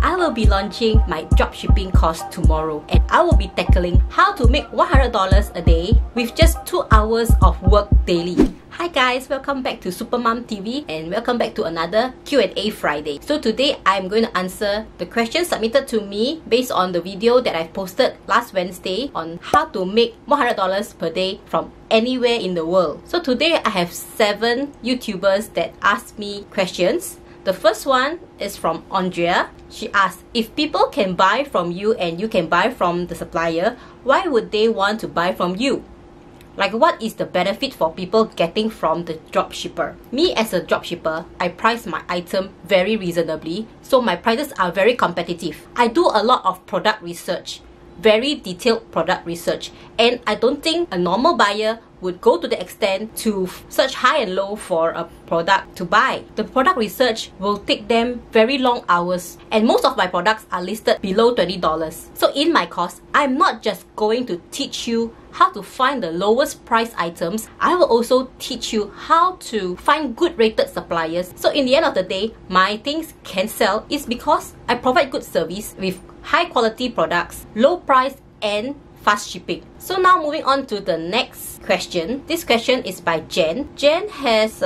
I will be launching my dropshipping course tomorrow, and I will be tackling how to make $100 a day with just 2 hours of work daily. Hi guys, welcome back to Supermom TV and welcome back to another Q&A Friday. So today I'm going to answer the questions submitted to me based on the video that I posted last Wednesday on how to make $100 per day from anywhere in the world. So today I have 7 YouTubers that asked me questions. The first one is from Andrea. She asked, if people can buy from you and you can buy from the supplier, why would they want to buy from you? Like, what is the benefit for people getting from the dropshipper? Me as a dropshipper, I price my item very reasonably, so my prices are very competitive. I do a lot of product research, very detailed product research, and I don't think a normal buyer would go to the extent to search high and low for a product to buy. The product research will take them very long hours, and most of my products are listed below $20. So in my course, I'm not just going to teach you how to find the lowest price items, I will also teach you how to find good rated suppliers. So in the end of the day, my things can sell is because I provide good service with high quality products, low price and fast shipping. So now moving on to the next question. This question is by Jen. Jen has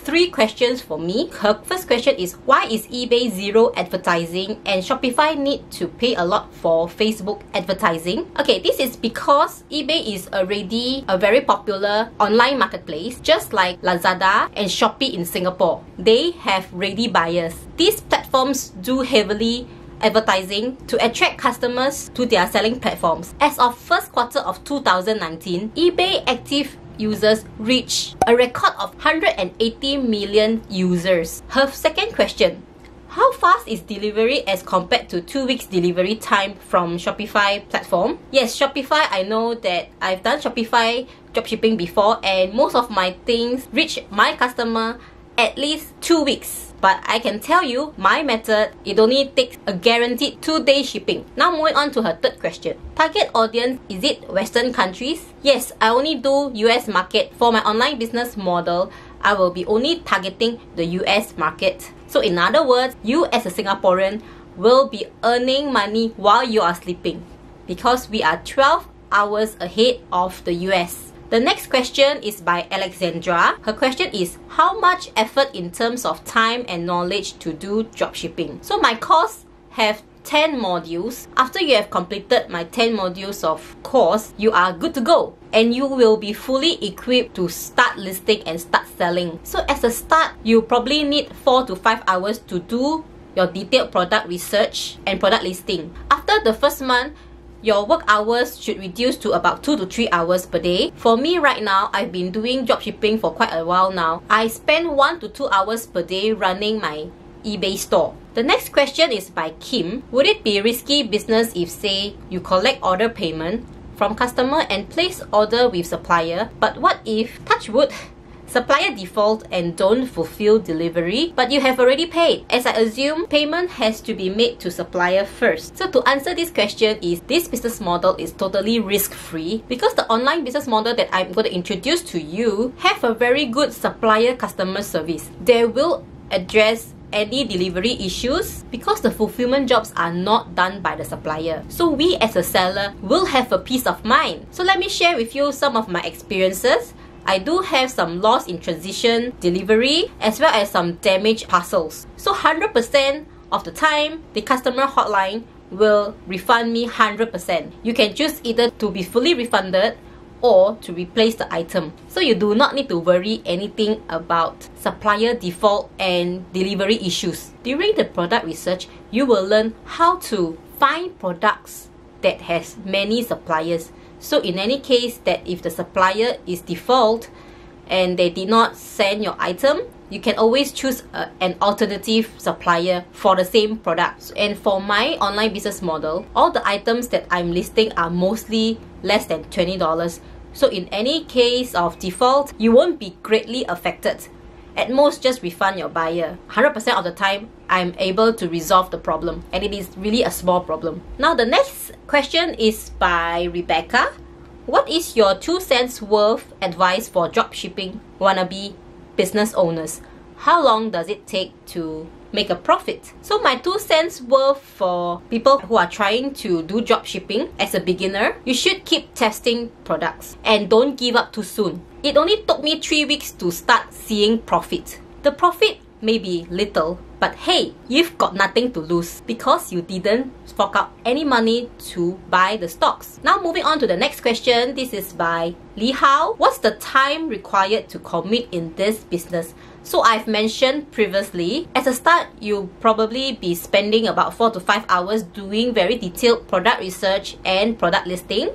3 questions for me. Her first question is, why is eBay zero advertising and Shopify need to pay a lot for Facebook advertising? Okay, this is because eBay is already a very popular online marketplace, just like Lazada and Shopee in Singapore. They have ready buyers. These platforms do heavily advertising to attract customers to their selling platforms. As of first quarter of 2019, eBay active users reached a record of 180 million users. Her second question, how fast is delivery as compared to 2 weeks delivery time from Shopify platform? Yes, Shopify, I know that I've done Shopify dropshipping before and most of my things reach my customer at least 2 weeks. But I can tell you, my method, it only takes a guaranteed 2-day shipping. Now moving on to her third question. Target audience, is it Western countries? Yes, I only do US market. For my online business model, I will be only targeting the US market. So in other words, you as a Singaporean will be earning money while you are sleeping, because we are 12 hours ahead of the US. The next question is by Alexandra. Her question is, how much effort in terms of time and knowledge to do dropshipping? So my course have 10 modules. After you have completed my 10 modules of course, you are good to go. And you will be fully equipped to start listing and start selling. So as a start, you probably need 4 to 5 hours to do your detailed product research and product listing. After the first month, your work hours should reduce to about 2 to 3 hours per day. For me right now, I've been doing dropshipping for quite a while now. I spend 1 to 2 hours per day running my eBay store. The next question is by Kim. Would it be risky business if, say, you collect order payment from customer and place order with supplier, but what if, touch wood, supplier default and don't fulfill delivery, but you have already paid? As I assume, payment has to be made to supplier first. So to answer this question is, this business model is totally risk-free because the online business model that I'm going to introduce to you have a very good supplier customer service. They will address any delivery issues because the fulfillment jobs are not done by the supplier. So we as a seller will have a peace of mind. So let me share with you some of my experiences. I do have some loss in transition delivery as well as some damaged parcels. So 100% of the time, the customer hotline will refund me 100%. You can choose either to be fully refunded or to replace the item. So you do not need to worry anything about supplier default and delivery issues. During the product research, you will learn how to find products that has many suppliers. So in any case that if the supplier is default and they did not send your item, you can always choose an alternative supplier for the same product. And for my online business model, all the items that I'm listing are mostly less than $20. So in any case of default, you won't be greatly affected. At most, just refund your buyer. 100% of the time, I'm able to resolve the problem, and it is really a small problem. Now the next question is by Rebecca. What is your 2 cents worth advice for dropshipping wannabe business owners? How long does it take to make a profit. So my 2 cents worth for people who are trying to do drop shipping as a beginner, you should keep testing products and don't give up too soon. It only took me 3 weeks to start seeing profit. The profit may be little, but hey, you've got nothing to lose because you didn't fork out any money to buy the stocks. Now moving on to the next question. This is by Li Hao. What's the time required to commit in this business? So I've mentioned previously, as a start, you'll probably be spending about 4 to 5 hours doing very detailed product research and product listing.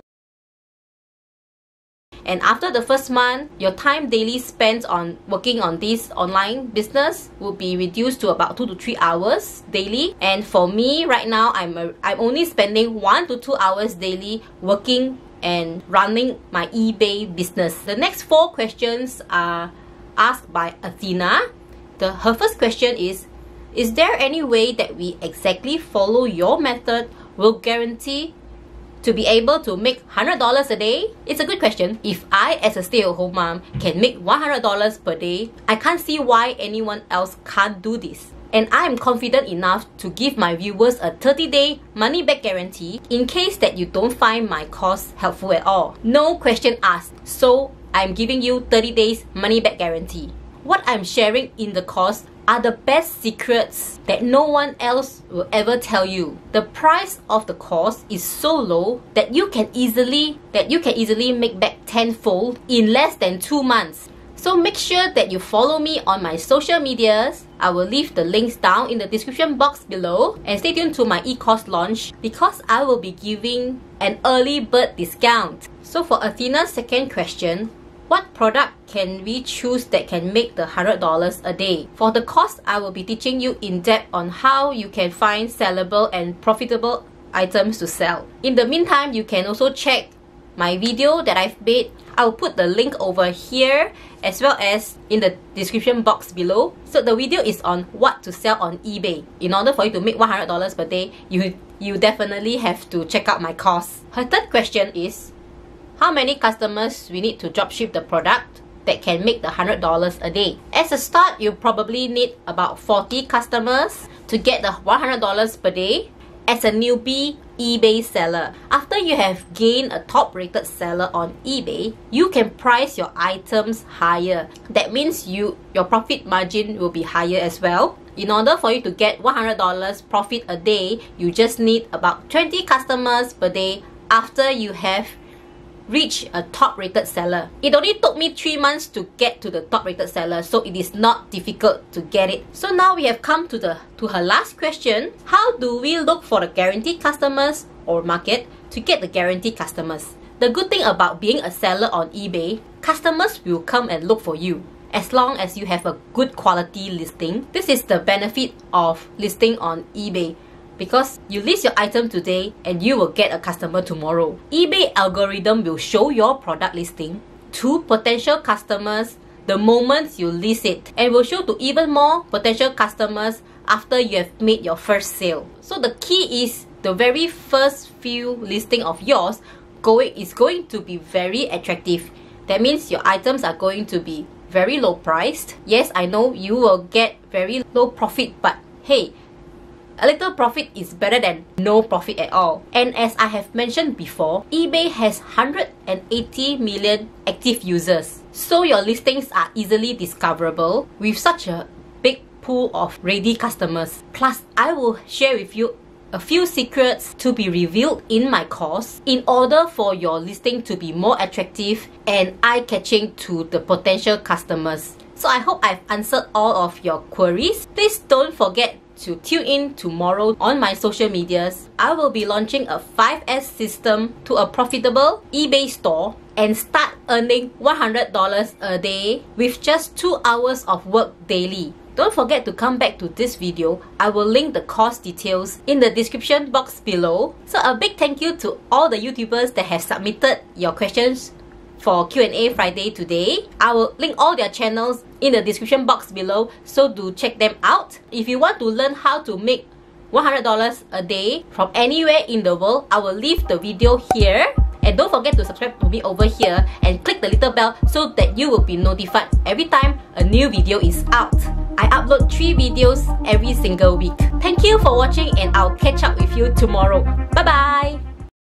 And after the first month, your time daily spent on working on this online business will be reduced to about 2 to 3 hours daily. And for me right now, I'm only spending 1 to 2 hours daily working and running my eBay business. The next 4 questions are asked by Athena. Her first question is there any way that we exactly follow your method will guarantee to be able to make $100 a day? It's a good question. If I, as a stay-at-home mom, can make $100 per day, I can't see why anyone else can't do this. And I am confident enough to give my viewers a 30-day money-back guarantee in case that you don't find my course helpful at all. No question asked. So I'm giving you 30 days money-back guarantee. What I'm sharing in the course are the best secrets that no one else will ever tell you. The price of the course is so low that you can easily make back tenfold in less than 2 months. So make sure that you follow me on my social medias. I will leave the links down in the description box below, and stay tuned to my e-course launch because I will be giving an early bird discount. So for Athena's second question, what product can we choose that can make the $100 a day? For the course, I will be teaching you in depth on how you can find sellable and profitable items to sell. In the meantime, you can also check my video that I've made. I will put the link over here as well as in the description box below. So the video is on what to sell on eBay. In order for you to make $100 per day, you definitely have to check out my course. Her third question is, how many customers we need to dropship the product that can make the $100 a day? As a start, you probably need about 40 customers to get the $100 per day as a newbie eBay seller. After you have gained a top-rated seller on eBay, you can price your items higher. That means your profit margin will be higher as well. In order for you to get $100 profit a day, you just need about 20 customers per day after you have reach a top-rated seller. It only took me 3 months to get to the top-rated seller, so it is not difficult to get it. So now we have come to her last question. How do we look for the guaranteed customers or market to get the guaranteed customers? The good thing about being a seller on eBay, customers will come and look for you as long as you have a good quality listing. This is the benefit of listing on eBay, because you list your item today and you will get a customer tomorrow. eBay algorithm will show your product listing to potential customers the moment you list it, and will show to even more potential customers after you have made your first sale. So the key is the very first few listing of yours is going to be very attractive. That means your items are going to be very low priced. Yes, I know you will get very low profit, but hey, a little profit is better than no profit at all. And as I have mentioned before, eBay has 180 million active users. So your listings are easily discoverable with such a big pool of ready customers. Plus, I will share with you a few secrets to be revealed in my course in order for your listing to be more attractive and eye-catching to the potential customers. So I hope I've answered all of your queries. Please don't forget to tune in tomorrow on my social medias. I will be launching a 5S system to a profitable eBay store and start earning $100 a day with just 2 hours of work daily. Don't forget to come back to this video. I will link the course details in the description box below. So a big thank you to all the YouTubers that have submitted your questions for Q&A Friday today. I will link all their channels in the description box below, so do check them out. If you want to learn how to make $100 a day from anywhere in the world, I will leave the video here. And don't forget to subscribe to me over here and click the little bell so that you will be notified every time a new video is out. I upload 3 videos every single week. Thank you for watching and I'll catch up with you tomorrow. Bye bye!